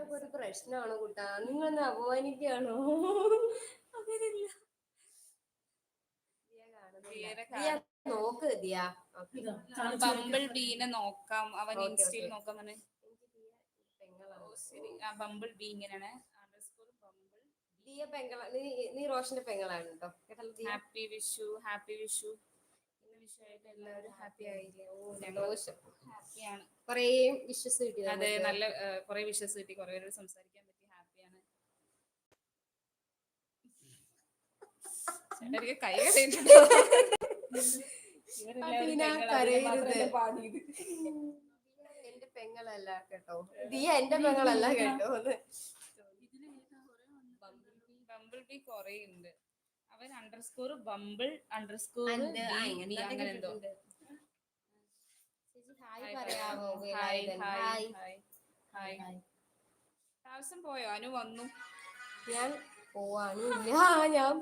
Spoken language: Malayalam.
ഇതൊക്കെ ഒരു പ്രശ്നമാണോ കുട്ടാ? നിങ്ങളെന്നെ അപമാനിക്കുകയാണോ? അങ്ങനെയല്ല. നോക്ക് ദിയ. ബംബിൾ ബീനെ നോക്കാം, അവൻ ഇൻസ്റ്റയിൽ നോക്കാം. ശരി, ആ ബംബിൾ ബി ഇങ്ങനെയാണ്. ദിയ പെങ്ങള, നീ റോഷന്റെ പെങ്ങളാണ് കേട്ടോ. Happy Vishu, happy Vishu. വിഷു ആയിട്ട് എല്ലാവരും ഹാപ്പി ആയില്ലേ? ഓ, ഹാപ്പിയാണ്. കൊറേ വിഷസ് കിട്ടി. അതെ, നല്ല കൊറേ വിഷസ് കിട്ടി, കൊറേ സംസാരിക്കാൻ പറ്റി, ഹാപ്പിയാണ്. ചേട്ടനിക്ക് കൈ കടയിട്ടുണ്ട്. എന്റെ പെങ്ങളല്ല കേട്ടോ, ദിയ എന്റെ പെങ്ങളല്ല കേട്ടോ. ബംബിൾ ബി കൊറേ ഉണ്ട്. അവൻ അണ്ടർസ്കോർ ബംബിൾ അണ്ടർസ്കോർ അങ്ങനെ എന്തോ. Hi hi hi. താമസം പോയോ? അനു വന്നു. ഞാൻ പോവാണ്. ഞാൻ